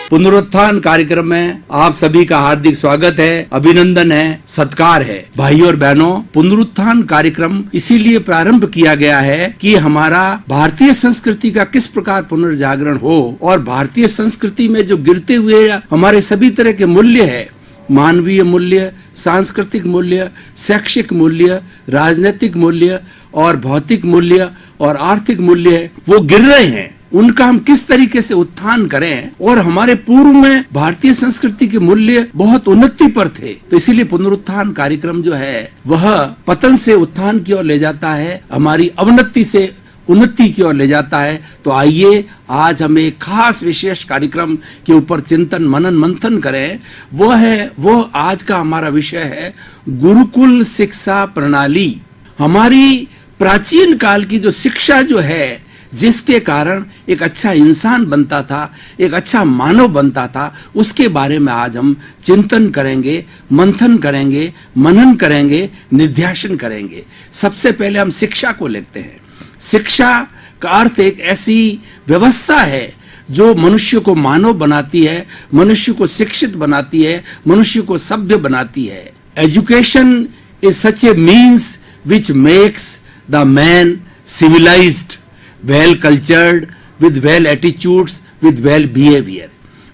पुनरुत्थान कार्यक्रम में आप सभी का हार्दिक स्वागत है, अभिनंदन है, सत्कार है। भाइयों और बहनों, पुनरुत्थान कार्यक्रम इसीलिए प्रारंभ किया गया है कि हमारा भारतीय संस्कृति का किस प्रकार पुनर्जागरण हो और भारतीय संस्कृति में जो गिरते हुए हमारे सभी तरह के मूल्य है, मानवीय मूल्य, सांस्कृतिक मूल्य, शैक्षिक मूल्य, राजनीतिक मूल्य और भौतिक मूल्य और आर्थिक मूल्य है, वो गिर रहे हैं। उनका हम किस तरीके से उत्थान करें, और हमारे पूर्व में भारतीय संस्कृति के मूल्य बहुत उन्नति पर थे, तो इसीलिए पुनरुत्थान कार्यक्रम जो है वह पतन से उत्थान की ओर ले जाता है, हमारी अवनति से उन्नति की ओर ले जाता है। तो आइए आज हम एक खास विशेष कार्यक्रम के ऊपर चिंतन मनन मंथन करें। वो आज का हमारा विषय है गुरुकुल शिक्षा प्रणाली। हमारी प्राचीन काल की जो शिक्षा जो है, जिसके कारण एक अच्छा इंसान बनता था, एक अच्छा मानव बनता था, उसके बारे में आज हम चिंतन करेंगे, मंथन करेंगे, मनन करेंगे, निध्यासन करेंगे। सबसे पहले हम शिक्षा को लेते हैं। शिक्षा का अर्थ एक ऐसी व्यवस्था है जो मनुष्य को मानव बनाती है, मनुष्य को शिक्षित बनाती है, मनुष्य को सभ्य बनाती है। Education is such A means which makes the man civilized, well cultured, with well attitudes, with well behavior।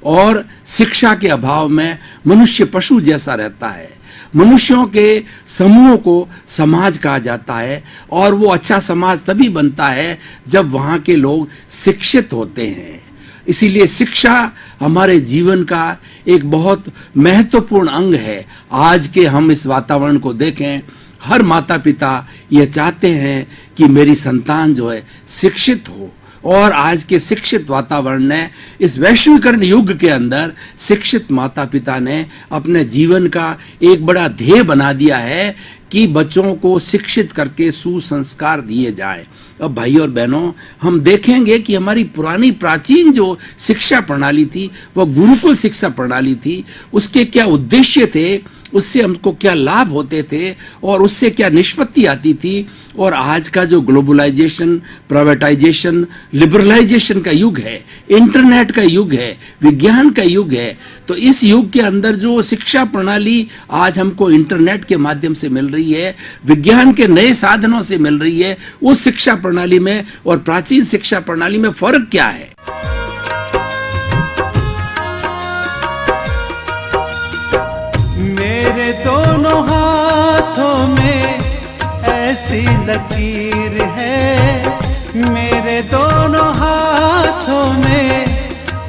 और शिक्षा के अभाव में मनुष्य पशु जैसा रहता है। मनुष्यों के समूह को समाज कहा जाता है, और वो अच्छा समाज तभी बनता है जब वहाँ के लोग शिक्षित होते हैं। इसीलिए शिक्षा हमारे जीवन का एक बहुत महत्वपूर्ण अंग है। आज के हम इस वातावरण को देखें, हर माता पिता ये चाहते हैं कि मेरी संतान जो है शिक्षित हो, और आज के शिक्षित वातावरण ने, इस वैश्वीकरण युग के अंदर शिक्षित माता पिता ने अपने जीवन का एक बड़ा ध्येय बना दिया है कि बच्चों को शिक्षित करके सुसंस्कार दिए जाएं। अब भाइयों और बहनों, हम देखेंगे कि हमारी पुरानी प्राचीन जो शिक्षा प्रणाली थी वह गुरुकुल शिक्षा प्रणाली थी। उसके क्या उद्देश्य थे, उससे हमको क्या लाभ होते थे, और उससे क्या निष्पत्ति आती थी। और आज का जो ग्लोबलाइजेशन, प्राइवेटाइजेशन, लिबरलाइजेशन का युग है, इंटरनेट का युग है, विज्ञान का युग है, तो इस युग के अंदर जो शिक्षा प्रणाली आज हमको इंटरनेट के माध्यम से मिल रही है, विज्ञान के नए साधनों से मिल रही है, उस शिक्षा प्रणाली में और प्राचीन शिक्षा प्रणाली में फर्क क्या है। मेरे दोनों हाथों में ऐसी लकीर है, मेरे दोनों हाथों में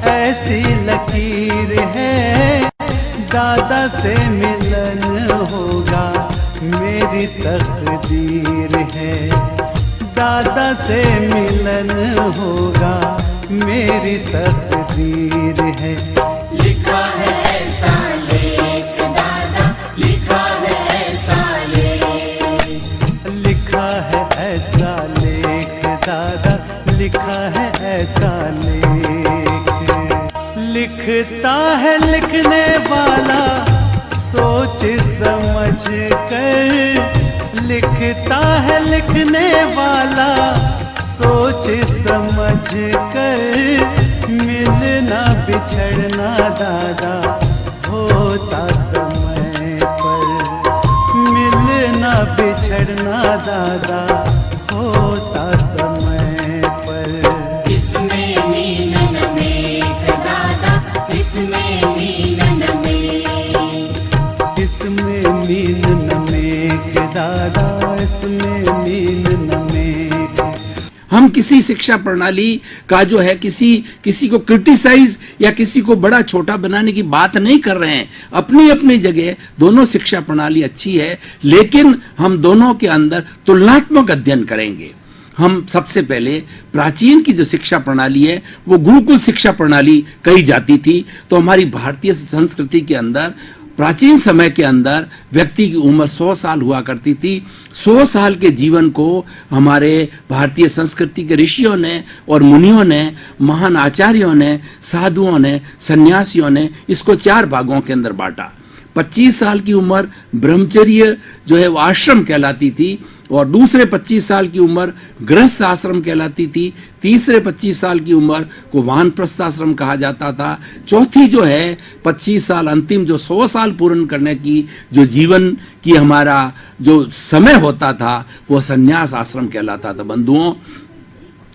ऐसी लकीर है, दादा से मिलन होगा मेरी तकदीर है, दादा से मिलन होगा मेरी तकदीर है। लिखा है ऐसा लेख दादा, लिखा है ऐसा लेख, लिखा है ऐसा लेख दादा, लिखा है ऐसा लेख। लिखता है लिखने वाला सोच समझ कर, लिखता है लिखने वाला सोच समझ कर, मिलना बिछड़ना दादा होता समय पर, मिलना बिछड़ना दादा होता समय पर। इसमें मीनन मेघ दादा, इसमें मीनन मेघ, इसमें मीनन मेघ दादा, इसमें मीनन मेघ। हम किसी शिक्षा प्रणाली का जो है किसी को क्रिटिसाइज या किसी को बड़ा छोटा बनाने की बात नहीं कर रहे हैं। अपनी अपनी जगह दोनों शिक्षा प्रणाली अच्छी है, लेकिन हम दोनों के अंदर तुलनात्मक अध्ययन करेंगे। हम सबसे पहले प्राचीन की जो शिक्षा प्रणाली है वो गुरुकुल शिक्षा प्रणाली कही जाती थी। तो हमारी भारतीय संस्कृति के अंदर प्राचीन समय के अंदर व्यक्ति की उम्र 100 साल हुआ करती थी। 100 साल के जीवन को हमारे भारतीय संस्कृति के ऋषियों ने और मुनियों ने, महान आचार्यों ने, साधुओं ने, सन्यासियों ने इसको 4 भागों के अंदर बांटा। 25 साल की उम्र ब्रह्मचर्य जो है वो आश्रम कहलाती थी। और दूसरे 25 साल की उम्र गृहस्थ आश्रम कहलाती थी, तीसरे 25 साल की उम्र को वानप्रस्थ आश्रम कहा जाता था, चौथी जो है 25 साल अंतिम जो 100 साल पूर्ण करने की जो जीवन की हमारा जो समय होता था वो संन्यास आश्रम कहलाता था। बंधुओं,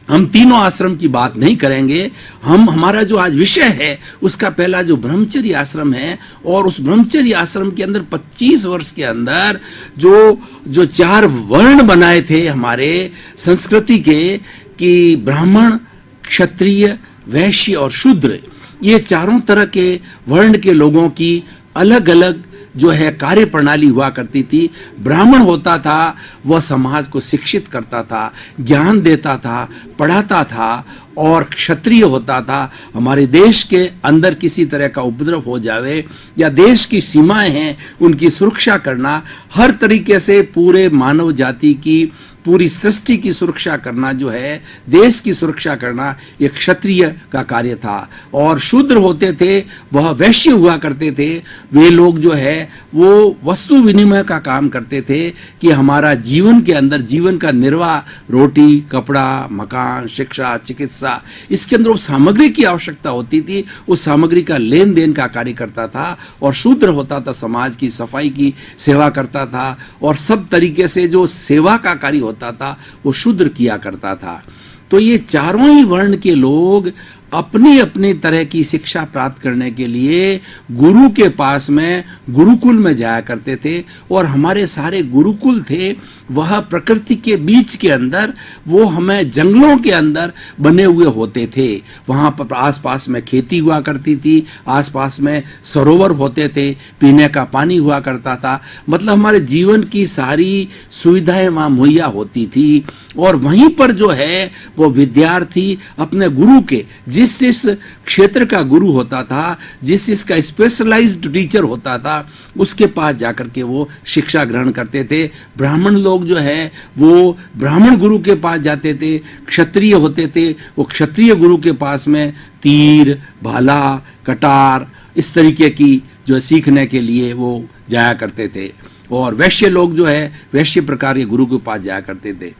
हम तीनों आश्रम की बात नहीं करेंगे, हमारा जो आज विषय है उसका पहला जो ब्रह्मचर्य आश्रम है, और उस ब्रह्मचर्य आश्रम के अंदर 25 वर्ष के अंदर जो 4 वर्ण बनाए थे हमारे संस्कृति के, कि ब्राह्मण, क्षत्रिय, वैश्य और शूद्र, ये चारों तरह के वर्ण के लोगों की अलग अलग जो है कार्य प्रणाली हुआ करती थी। ब्राह्मण होता था वह समाज को शिक्षित करता था, ज्ञान देता था, पढ़ाता था, और क्षत्रिय होता था हमारे देश के अंदर किसी तरह का उपद्रव हो जावे या देश की सीमाएं हैं उनकी सुरक्षा करना, हर तरीके से पूरे मानव जाति की, पूरी सृष्टि की सुरक्षा करना, जो है देश की सुरक्षा करना, ये क्षत्रिय का कार्य था। और शूद्र होते थे वह वैश्य हुआ करते थे, वे लोग जो है वो वस्तु विनिमय का काम करते थे कि हमारा जीवन के अंदर जीवन का निर्वाह, रोटी, कपड़ा, मकान, शिक्षा, चिकित्सा, इसके अंदर वो सामग्री की आवश्यकता होती थी, उस सामग्री का लेन देन का कार्य करता था। और शूद्र होता था समाज की सफाई की सेवा करता था, और सब तरीके से जो सेवा का कार्य होता था वो शूद्र किया करता था। तो ये चारों ही वर्ण के लोग अपनी अपनी तरह की शिक्षा प्राप्त करने के लिए गुरु के पास में गुरुकुल में जाया करते थे, और हमारे सारे गुरुकुल थे वह प्रकृति के बीच के अंदर, वो हमें जंगलों के अंदर बने हुए होते थे। वहाँ पर आसपास में खेती हुआ करती थी, आसपास में सरोवर होते थे, पीने का पानी हुआ करता था, मतलब हमारे जीवन की सारी सुविधाएं वहाँ मुहैया होती थी। और वहीं पर जो है वो विद्यार्थी अपने गुरु के, जिस क्षेत्र का गुरु होता था, जिस का स्पेशलाइज्ड टीचर होता था, उसके पास जाकर के वो शिक्षा ग्रहण करते थे। ब्राह्मण लोग जो है वो ब्राह्मण गुरु के पास जाते थे, क्षत्रिय होते थे वो क्षत्रिय गुरु के पास में तीर, भाला, कटार, इस तरीके की जो सीखने के लिए वो जाया करते थे। और वैश्य लोग जो है वैश्य प्रकार के गुरु के पास जाया करते थे।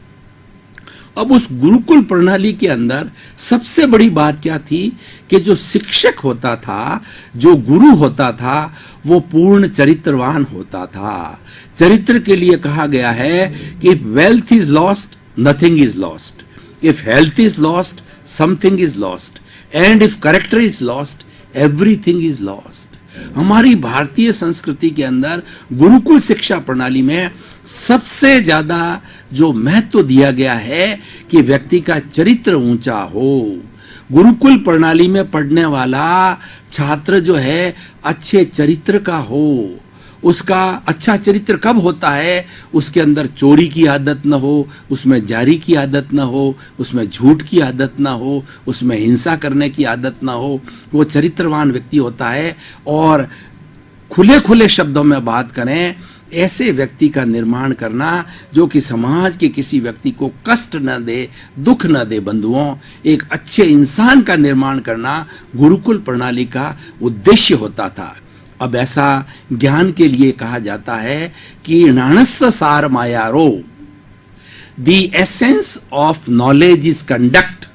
अब उस गुरुकुल प्रणाली के अंदर सबसे बड़ी बात क्या थी कि जो शिक्षक होता था, जो गुरु होता था, वो पूर्ण चरित्रवान होता था। चरित्र के लिए कहा गया है कि if wealth is lost nothing is lost, if health is lost something is lost, and if character is lost everything is lost. हमारी भारतीय संस्कृति के अंदर गुरुकुल शिक्षा प्रणाली में सबसे ज्यादा जो महत्व दिया गया है कि व्यक्ति का चरित्र ऊंचा हो। गुरुकुल प्रणाली में पढ़ने वाला छात्र जो है अच्छे चरित्र का हो। उसका अच्छा चरित्र कब होता है? उसके अंदर चोरी की आदत न हो, उसमें जारी की आदत न हो, उसमें झूठ की आदत न हो, उसमें हिंसा करने की आदत न हो। वो चरित्रवान व्यक्ति होता है। और खुले खुले शब्दों में बात करें, ऐसे व्यक्ति का निर्माण करना जो कि समाज के किसी व्यक्ति को कष्ट न दे, दुख न दे। बंधुओं, एक अच्छे इंसान का निर्माण करना गुरुकुल प्रणाली का उद्देश्य होता था। अब ऐसा ज्ञान के लिए कहा जाता है कि ज्ञानस्य सार मायारो, the essence of knowledge is conduct.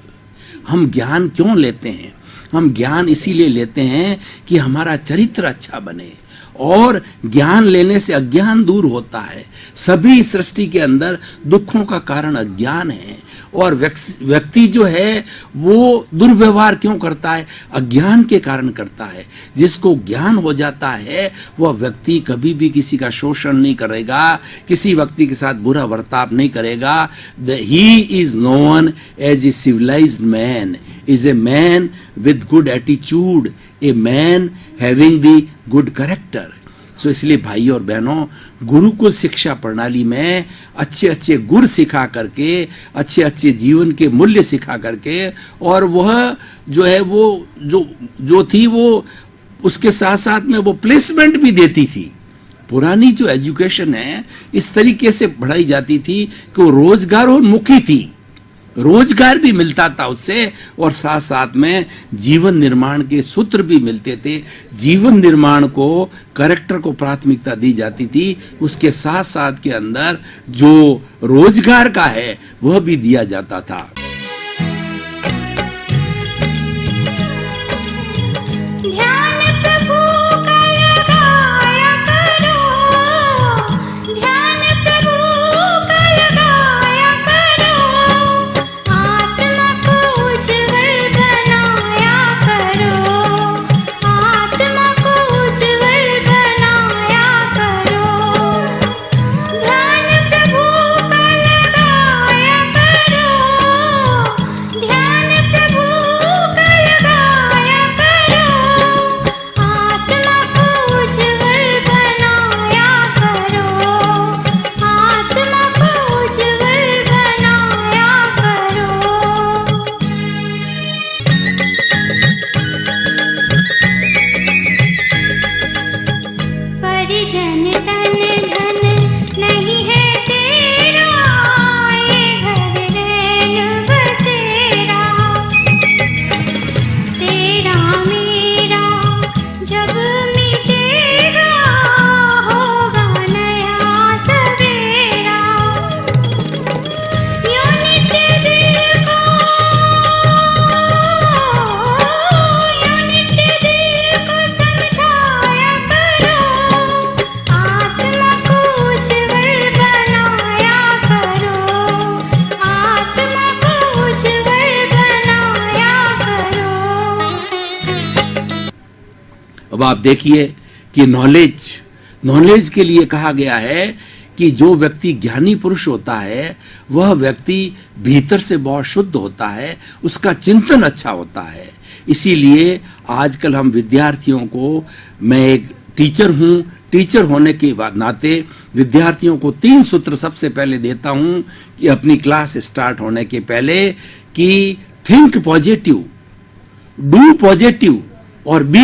हम ज्ञान क्यों लेते हैं? हम ज्ञान इसीलिए लेते हैं कि हमारा चरित्र अच्छा बने, और ज्ञान लेने से अज्ञान दूर होता है। सभी सृष्टि के अंदर दुखों का कारण अज्ञान है, और व्यक्ति जो है वो दुर्व्यवहार क्यों करता है? अज्ञान के कारण करता है। जिसको ज्ञान हो जाता है वह व्यक्ति कभी भी किसी का शोषण नहीं करेगा, किसी व्यक्ति के साथ बुरा बर्ताव नहीं करेगा। He is known as a civilised man, is a man with good attitude, a man having the good character. So इसलिए भाई और बहनों, गुरुकुल शिक्षा प्रणाली में अच्छे अच्छे गुण सिखा करके, अच्छे अच्छे जीवन के मूल्य सिखा करके, और वह जो है वो जो थी वो उसके साथ साथ में वो प्लेसमेंट भी देती थी। पुरानी जो एजुकेशन है इस तरीके से पढ़ाई जाती थी कि वो रोजगारोन्मुखी थी। रोजगार भी मिलता था उससे, और साथ साथ में जीवन निर्माण के सूत्र भी मिलते थे। जीवन निर्माण को, कैरेक्टर को प्राथमिकता दी जाती थी, उसके साथ साथ के अंदर जो रोजगार का है वह भी दिया जाता था। अब आप देखिए कि नॉलेज के लिए कहा गया है कि जो व्यक्ति ज्ञानी पुरुष होता है वह व्यक्ति भीतर से बहुत शुद्ध होता है, उसका चिंतन अच्छा होता है। इसीलिए आजकल हम विद्यार्थियों को, मैं एक टीचर हूं, टीचर होने के नाते विद्यार्थियों को 3 सूत्र सबसे पहले देता हूं कि अपनी क्लास स्टार्ट होने के पहले, कि थिंक पॉजिटिव, डू पॉजिटिव और बी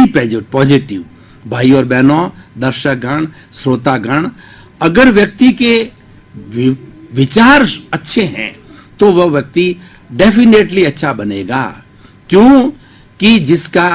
पॉजिटिव। भाई और बहनों, दर्शकगण, श्रोतागण, अगर व्यक्ति के विचार अच्छे हैं तो वह व्यक्ति डेफिनेटली अच्छा बनेगा। क्यों? कि जिसका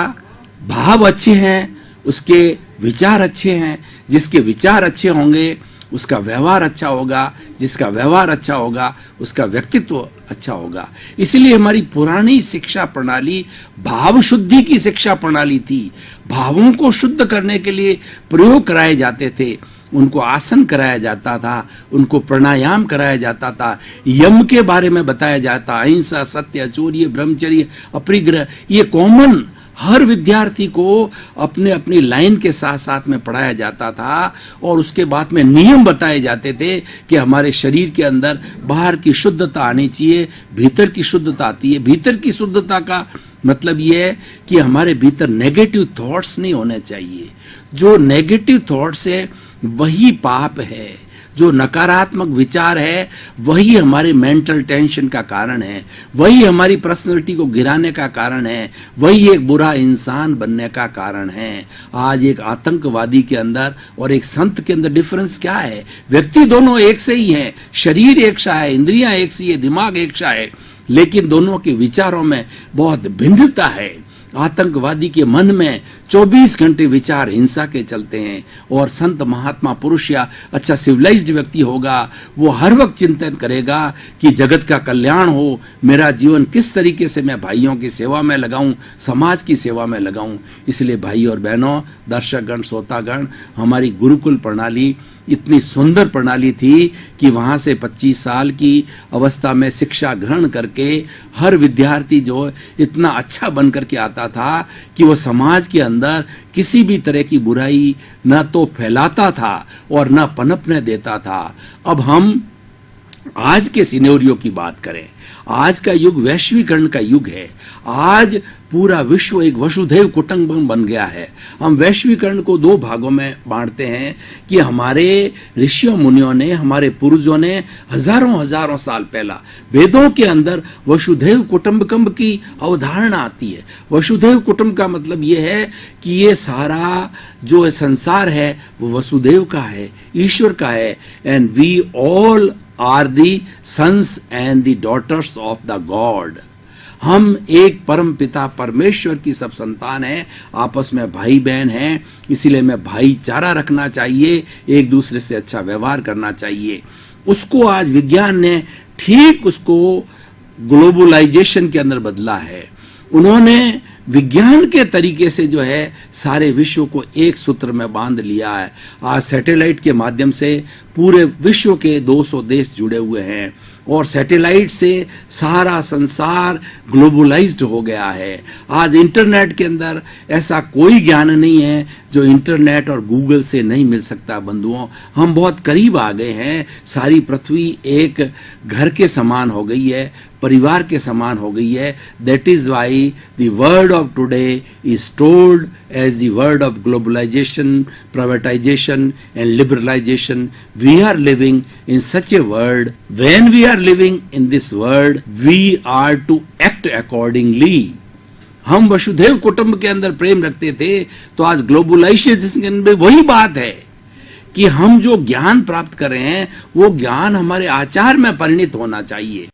भाव अच्छे हैं उसके विचार अच्छे हैं, जिसके विचार अच्छे होंगे उसका व्यवहार अच्छा होगा, जिसका व्यवहार अच्छा होगा उसका व्यक्तित्व अच्छा होगा। इसलिए हमारी पुरानी शिक्षा प्रणाली भाव शुद्धि की शिक्षा प्रणाली थी। भावों को शुद्ध करने के लिए प्रयोग कराए जाते थे, उनको आसन कराया जाता था, उनको प्राणायाम कराया जाता था, यम के बारे में बताया जाता, अहिंसा, सत्य, चौर्य, ब्रह्मचर्य, अपरिग्रह, ये कॉमन हर विद्यार्थी को अपने अपनी लाइन के साथ साथ में पढ़ाया जाता था। और उसके बाद में नियम बताए जाते थे कि हमारे शरीर के अंदर बाहर की शुद्धता आनी चाहिए, भीतर की शुद्धता आती है। भीतर की शुद्धता का मतलब ये है कि हमारे भीतर नेगेटिव थॉट्स नहीं होने चाहिए। जो नेगेटिव थॉट्स है वही पाप है, जो नकारात्मक विचार है वही हमारे मेंटल टेंशन का कारण है, वही हमारी पर्सनैलिटी को गिराने का कारण है, वही एक बुरा इंसान बनने का कारण है। आज एक आतंकवादी के अंदर और एक संत के अंदर डिफरेंस क्या है? व्यक्ति दोनों एक से ही हैं, शरीर एक सा है, इंद्रियां एक सी है, दिमाग एक सा है, लेकिन दोनों के विचारों में बहुत भिन्नता है। आतंकवादी के मन में 24 घंटे विचार हिंसा के चलते हैं, और संत महात्मा पुरुष या अच्छा सिविलाइज्ड व्यक्ति होगा वो हर वक्त चिंतन करेगा कि जगत का कल्याण हो, मेरा जीवन किस तरीके से मैं भाइयों की सेवा में लगाऊं, समाज की सेवा में लगाऊं। इसलिए भाई और बहनों, दर्शकगण, श्रोतागण, हमारी गुरुकुल प्रणाली इतनी सुंदर प्रणाली थी कि वहाँ से 25 साल की अवस्था में शिक्षा ग्रहण करके हर विद्यार्थी जो इतना अच्छा बन करके आता था कि वो समाज के अंदर किसी भी तरह की बुराई न तो फैलाता था और न पनपने देता था। अब हम आज के सिनेरियो की बात करें, आज का युग वैश्वीकरण का युग है। आज पूरा विश्व एक वसुधैव कुटुंबकम बन गया है। हम वैश्वीकरण को 2 भागों में बांटते हैं कि हमारे ऋषियों मुनियों ने, हमारे पूर्वजों ने हजारों साल पहला वेदों के अंदर वसुधैव कुटुंबकम की अवधारणा आती है। वसुधैव कुटुंब का मतलब ये है कि ये सारा जो संसार है वो वसुदेव का है, ईश्वर का है, and we all are the sons and the daughters of the God. हम एक परम पिता परमेश्वर की सब संतान हैं, आपस में भाई बहन हैं, इसीलिए हमें भाईचारा रखना चाहिए, एक दूसरे से अच्छा व्यवहार करना चाहिए। उसको आज विज्ञान ने ठीक उसको ग्लोबलाइजेशन के अंदर बदला है। उन्होंने विज्ञान के तरीके से जो है सारे विश्व को एक सूत्र में बांध लिया है। आज सैटेलाइट के माध्यम से पूरे विश्व के 200 देश जुड़े हुए हैं और सैटेलाइट से सारा संसार ग्लोबलाइज्ड हो गया है। आज इंटरनेट के अंदर ऐसा कोई ज्ञान नहीं है जो इंटरनेट और गूगल से नहीं मिल सकता। बंधुओं, हम बहुत करीब आ गए हैं। सारी पृथ्वी एक घर के समान हो गई है, परिवार के समान हो गई है। That is why the word of today is told as the word of globalisation, privatisation and liberalisation. We are living in such a world. When we are living in this world, we are to act accordingly. हम वसुधैव कुटुंब के अंदर प्रेम रखते थे, तो आज globalisation के अंदर वही बात है कि हम जो ज्ञान प्राप्त कर रहे हैं वो ज्ञान हमारे आचार में परिणित होना चाहिए।